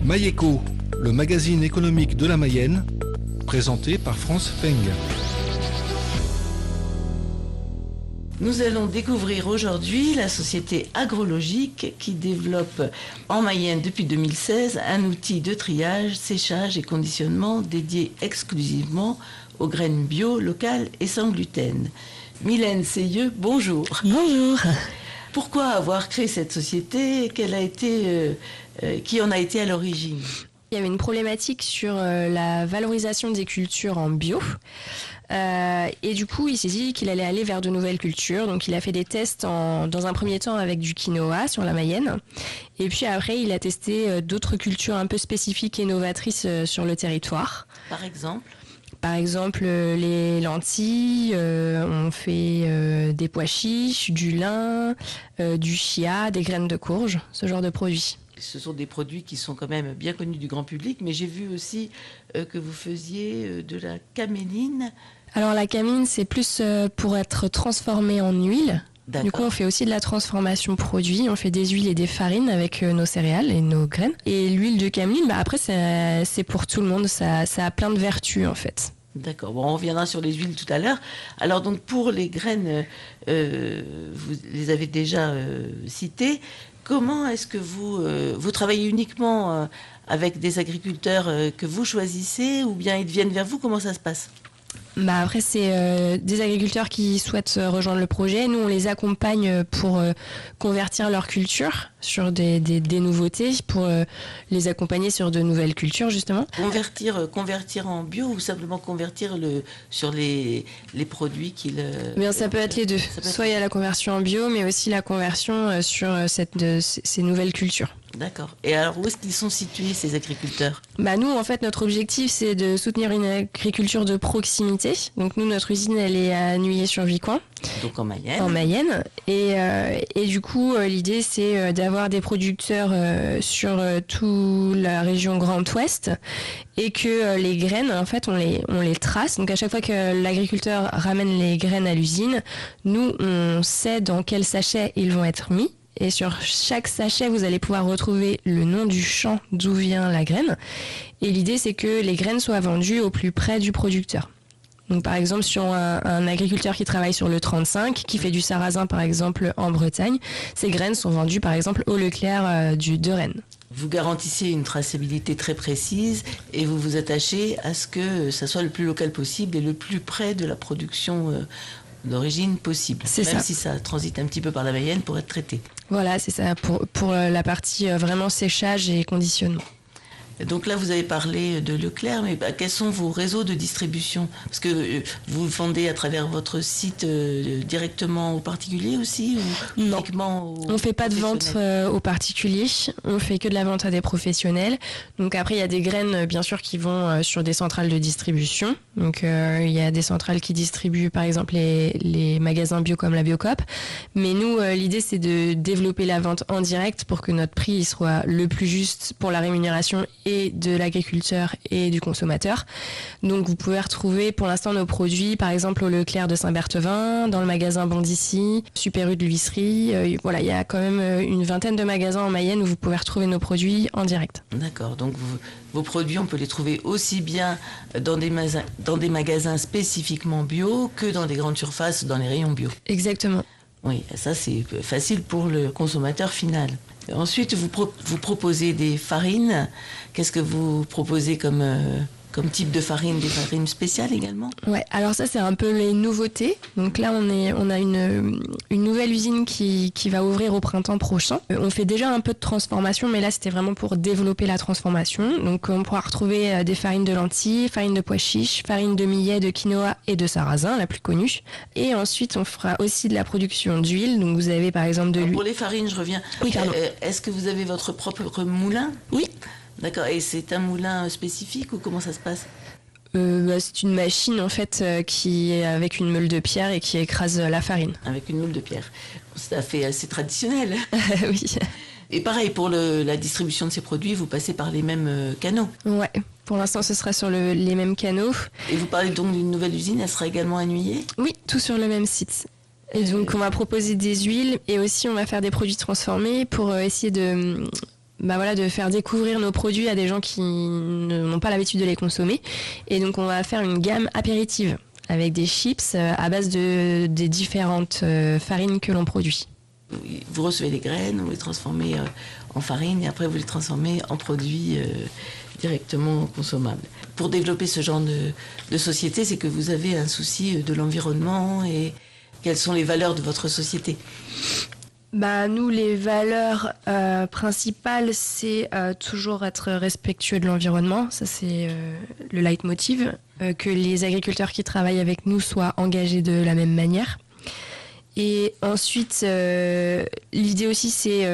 Maïeco, le magazine économique de la Mayenne, présenté par France Feng. Nous allons découvrir aujourd'hui la société agrologique qui développe en Mayenne depuis 2016 un outil de triage, séchage et conditionnement dédié exclusivement aux graines bio, locales et sans gluten. Mylène Seyeux, bonjour. Bonjour. Pourquoi avoir créé cette société ? Qui en a été à l'origine ? Il y avait une problématique sur la valorisation des cultures en bio. Et du coup, il s'est dit qu'il allait aller vers de nouvelles cultures. Donc, il a fait des tests dans un premier temps avec du quinoa sur la Mayenne. Et puis après, il a testé d'autres cultures un peu spécifiques et novatrices sur le territoire. Par exemple, les lentilles, on fait des pois chiches, du lin, du chia, des graines de courge, ce genre de produits. Ce sont des produits qui sont quand même bien connus du grand public, mais j'ai vu aussi que vous faisiez de la caméline. Alors la caméline, c'est plus pour être transformée en huile. D'accord. Du coup, on fait aussi de la transformation produit. On fait des huiles et des farines avec nos céréales et nos graines. Et l'huile de caméline, après, c'est pour tout le monde. Ça a plein de vertus, en fait. D'accord. Bon, on reviendra sur les huiles tout à l'heure. Alors, donc, pour les graines, vous les avez déjà citées. Comment est-ce que vous travaillez uniquement avec des agriculteurs que vous choisissez ou bien ils viennent vers vous? Comment ça se passe? Après, c'est des agriculteurs qui souhaitent rejoindre le projet. Nous, on les accompagne pour convertir leur culture sur des nouveautés, pour les accompagner sur de nouvelles cultures, justement. Convertir en bio ou simplement convertir sur les produits qu'ils... Bien, ça peut être les deux. Soit il y a la conversion en bio, mais aussi la conversion sur ces nouvelles cultures. D'accord. Et alors, où est-ce qu'ils sont situés, ces agriculteurs ? Nous, en fait, notre objectif, c'est de soutenir une agriculture de proximité. Donc, nous, notre usine, elle est à Nuillé-sur-Vicoin. Donc, en Mayenne. En Mayenne. Et du coup, l'idée, c'est d'avoir des producteurs sur toute la région Grand Ouest et que les graines, en fait, on les trace. Donc, à chaque fois que l'agriculteur ramène les graines à l'usine, nous, on sait dans quel sachet ils vont être mis. Et sur chaque sachet, vous allez pouvoir retrouver le nom du champ d'où vient la graine. Et l'idée, c'est que les graines soient vendues au plus près du producteur. Donc, par exemple, sur un agriculteur qui travaille sur le 35, qui fait du sarrasin, par exemple, en Bretagne, ces graines sont vendues, par exemple, au Leclerc de Rennes. Vous garantissez une traçabilité très précise et vous vous attachez à ce que ça soit le plus local possible et le plus près de la production d'origine possible. C'est même ça. Si ça transite un petit peu par la Mayenne pour être traité. Voilà, c'est ça, pour la partie vraiment séchage et conditionnement. Donc là, vous avez parlé de Leclerc, mais quels sont vos réseaux de distribution ? Parce que vous vendez à travers votre site directement aux particuliers aussi ou Non, uniquement aux on ne fait pas de vente aux particuliers, on fait que de la vente à des professionnels. Donc après, il y a des graines, bien sûr, qui vont sur des centrales de distribution. Donc il y a des centrales qui distribuent, par exemple, les magasins bio comme la Biocoop. Mais nous, l'idée, c'est de développer la vente en direct pour que notre prix soit le plus juste pour la rémunération et de l'agriculteur et du consommateur. Donc vous pouvez retrouver pour l'instant nos produits, par exemple au Leclerc de Saint-Berthevin, dans le magasin Bon d'ici, Super U de l'Huisserie. Voilà, il y a quand même une vingtaine de magasins en Mayenne où vous pouvez retrouver nos produits en direct. D'accord, donc vos produits, on peut les trouver aussi bien dans des magasins spécifiquement bio que dans des grandes surfaces, dans les rayons bio. Exactement. Oui, ça c'est facile pour le consommateur final. Ensuite, vous proposez des farines. Qu'est-ce que vous proposez comme type de farine? Des farines spéciales également? Ouais, alors ça c'est un peu les nouveautés. Donc là on a une nouvelle usine qui va ouvrir au printemps prochain. On fait déjà un peu de transformation, mais là c'était vraiment pour développer la transformation. Donc on pourra retrouver des farines de lentilles, farine de pois chiches, farine de millet, de quinoa et de sarrasin, la plus connue. Et ensuite on fera aussi de la production d'huile. Donc vous avez par exemple de l'huile. Pour les farines, je reviens. Oui, pardon. Est-ce que vous avez votre propre moulin? Oui. D'accord, et c'est un moulin spécifique ou comment ça se passe? C'est une machine en fait qui est avec une meule de pierre et qui écrase la farine. Avec une meule de pierre. Ça fait assez traditionnel. Oui. Et pareil, pour la distribution de ces produits, vous passez par les mêmes canaux? Ouais, pour l'instant ce sera sur les mêmes canaux. Et vous parlez donc d'une nouvelle usine, elle sera également à Nuillé? Oui, tout sur le même site. Et donc on va proposer des huiles et aussi on va faire des produits transformés pour essayer de de faire découvrir nos produits à des gens qui n'ont pas l'habitude de les consommer. Et donc on va faire une gamme apéritive avec des chips à base des différentes farines que l'on produit. Vous recevez les graines, vous les transformez en farine et après vous les transformez en produits directement consommables. Pour développer ce genre de société, c'est que vous avez un souci de l'environnement et quelles sont les valeurs de votre société ? Nous, les valeurs principales, c'est toujours être respectueux de l'environnement. Ça, c'est le leitmotiv. Que les agriculteurs qui travaillent avec nous soient engagés de la même manière. Et ensuite, l'idée aussi, c'est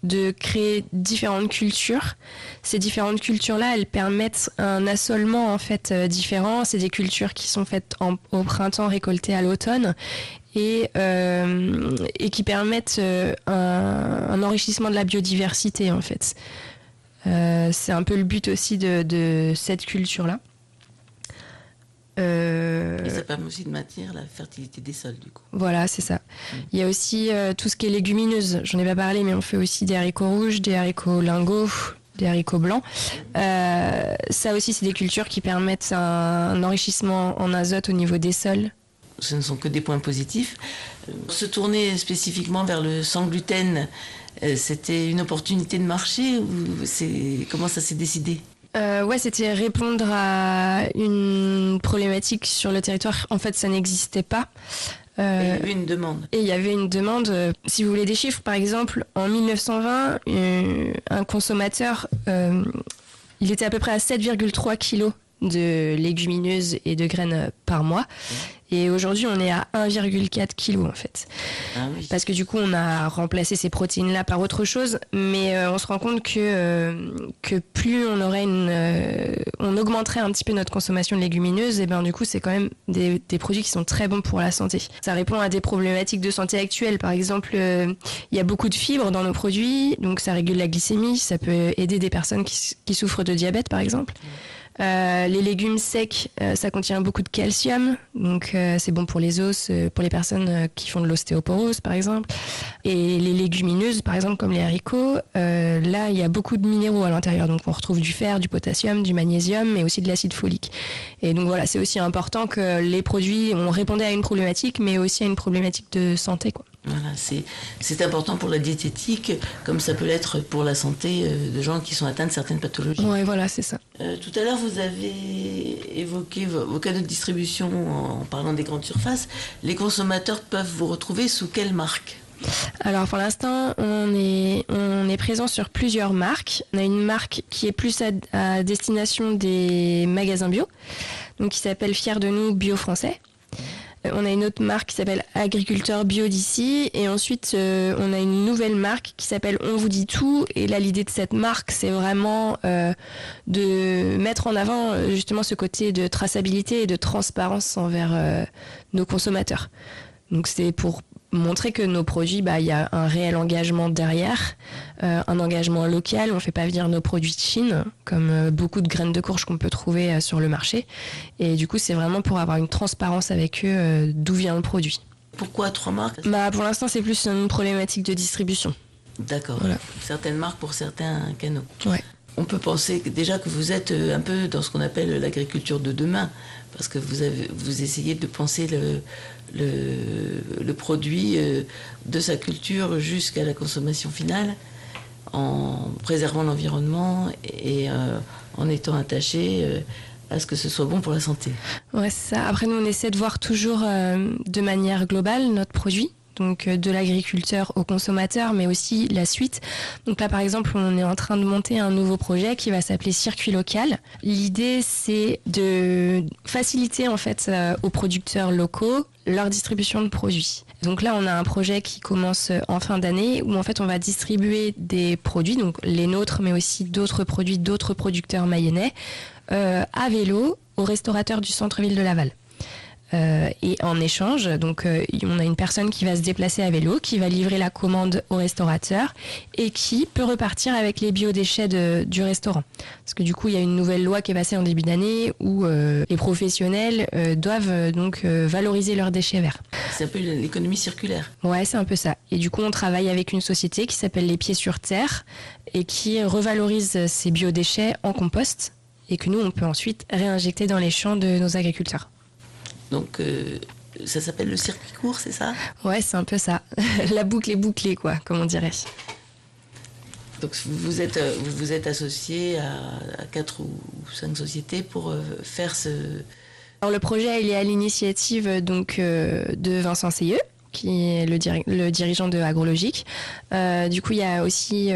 de créer différentes cultures. Ces différentes cultures-là, elles permettent un assolement en fait différent. C'est des cultures qui sont faites au printemps, récoltées à l'automne, et qui permettent un enrichissement de la biodiversité en fait. C'est un peu le but aussi de cette culture-là. Et ça permet aussi de maintenir la fertilité des sols, du coup. Voilà, c'est ça. Il y a aussi tout ce qui est légumineuse. J'en ai pas parlé, mais on fait aussi des haricots rouges, des haricots lingots, des haricots blancs. Ça aussi, c'est des cultures qui permettent un enrichissement en azote au niveau des sols. Ce ne sont que des points positifs. Se tourner spécifiquement vers le sans gluten, c'était une opportunité de marché ou comment ça s'est décidé ? C'était répondre à une problématique sur le territoire. En fait, ça n'existait pas. Il y avait une demande. Et il y avait une demande. Si vous voulez des chiffres, par exemple, en 1920, un consommateur, il était à peu près à 7,3 kilos de légumineuses et de graines par mois. Et aujourd'hui, on est à 1,4 kg en fait. Ah oui. Parce que du coup, on a remplacé ces protéines-là par autre chose, mais on se rend compte que plus on aurait on augmenterait un petit peu notre consommation de légumineuses, et du coup, c'est quand même des produits qui sont très bons pour la santé. Ça répond à des problématiques de santé actuelles. Par exemple, il y a beaucoup de fibres dans nos produits, donc ça régule la glycémie, ça peut aider des personnes qui souffrent de diabète, par exemple. Les légumes secs, ça contient beaucoup de calcium, donc c'est bon pour les os, pour les personnes qui font de l'ostéoporose par exemple. Et les légumineuses, par exemple comme les haricots, là il y a beaucoup de minéraux à l'intérieur, donc on retrouve du fer, du potassium, du magnésium, mais aussi de l'acide folique. Et donc voilà, c'est aussi important que les produits, on répondait à une problématique, mais aussi à une problématique de santé, quoi. Voilà, c'est important pour la diététique, comme ça peut l'être pour la santé de gens qui sont atteints de certaines pathologies. Ouais, voilà, c'est ça. Tout à l'heure, vous avez évoqué vos canaux de distribution en parlant des grandes surfaces. Les consommateurs peuvent vous retrouver sous quelle marque ? Alors pour l'instant, on est présent sur plusieurs marques. On a une marque qui est plus à destination des magasins bio, donc qui s'appelle Fiers de nous Bio Français. On a une autre marque qui s'appelle Agriculteur Bio d'ici, et ensuite on a une nouvelle marque qui s'appelle On vous dit tout. Et là, l'idée de cette marque, c'est vraiment de mettre en avant justement ce côté de traçabilité et de transparence envers nos consommateurs. Donc c'est pour montrer que nos produits, il y a un réel engagement derrière, un engagement local. On ne fait pas venir nos produits de Chine, comme beaucoup de graines de courge qu'on peut trouver sur le marché. Et du coup, c'est vraiment pour avoir une transparence avec eux d'où vient le produit. Pourquoi 3 marques ? Pour l'instant, c'est plus une problématique de distribution. D'accord. Voilà. Certaines marques pour certains canaux. Ouais. On peut penser déjà que vous êtes un peu dans ce qu'on appelle l'agriculture de demain, parce que vous essayez de penser le produit de sa culture jusqu'à la consommation finale, en préservant l'environnement et en étant attaché à ce que ce soit bon pour la santé. Ouais, c'est ça. Après, nous, on essaie de voir toujours de manière globale notre produit. Donc de l'agriculteur au consommateur, mais aussi la suite. Donc là, par exemple, on est en train de monter un nouveau projet qui va s'appeler Circuit Local. L'idée, c'est de faciliter en fait aux producteurs locaux leur distribution de produits. Donc là, on a un projet qui commence en fin d'année où en fait on va distribuer des produits, donc les nôtres, mais aussi d'autres produits d'autres producteurs mayennais, à vélo aux restaurateurs du centre-ville de Laval. Et en échange, donc on a une personne qui va se déplacer à vélo, qui va livrer la commande au restaurateur et qui peut repartir avec les biodéchets du restaurant. Parce que du coup, il y a une nouvelle loi qui est passée en début d'année où les professionnels doivent donc valoriser leurs déchets verts. C'est un peu l'économie circulaire. Ouais, c'est un peu ça. Et du coup, on travaille avec une société qui s'appelle Les Pieds sur Terre et qui revalorise ces biodéchets en compost et que nous, on peut ensuite réinjecter dans les champs de nos agriculteurs. Donc, ça s'appelle le circuit court, c'est ça ? Ouais, c'est un peu ça. La boucle est bouclée, quoi, comme on dirait. Donc, vous êtes associé à 4 ou 5 sociétés pour faire ce... Alors, le projet, il est à l'initiative donc, de Vincent Seyeux, qui est le dirigeant de Agrologique. Du coup, il y a aussi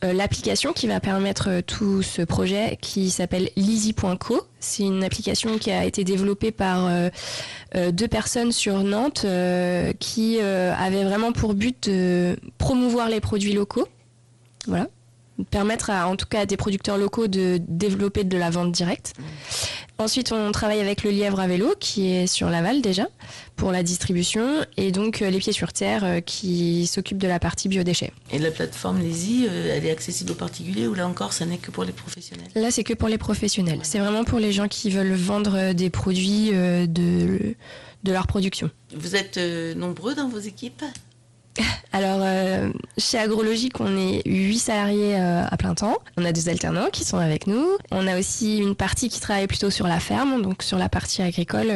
l'application qui va permettre tout ce projet qui s'appelle Lizy.co. C'est une application qui a été développée par 2 personnes sur Nantes qui avaient vraiment pour but de promouvoir les produits locaux. Voilà. Permettre en tout cas à des producteurs locaux de développer de la vente directe. Ensuite, on travaille avec le Lièvre à vélo qui est sur Laval déjà pour la distribution et donc Les Pieds sur Terre qui s'occupe de la partie biodéchets. Et la plateforme Lizy, elle est accessible aux particuliers ou là encore, ça n'est que pour les professionnels ? Là, c'est que pour les professionnels. Ouais. C'est vraiment pour les gens qui veulent vendre des produits de leur production. Vous êtes nombreux dans vos équipes ? Alors, chez Agrologique, on est 8 salariés à plein temps. On a 2 alternants qui sont avec nous. On a aussi une partie qui travaille plutôt sur la ferme, donc sur la partie agricole,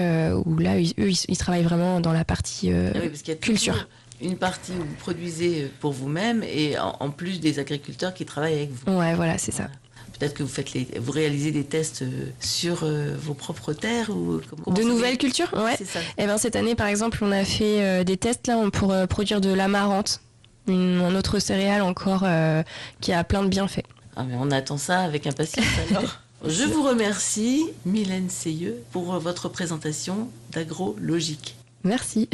où là, eux, ils travaillent vraiment dans la partie parce qu'il y a culture. Une partie où vous produisez pour vous-même et en plus des agriculteurs qui travaillent avec vous. Ouais, voilà, c'est ça. Peut-être que vous réalisez des tests sur vos propres terres ou de nouvelles cultures, ouais. C'est ça. Et ben cette année, par exemple, on a fait des tests là pour produire de l'amarante, un autre céréale encore qui a plein de bienfaits. Ah mais on attend ça avec impatience alors. Je vous remercie, Mylène Seyeux, pour votre présentation d'Agrologique. Merci.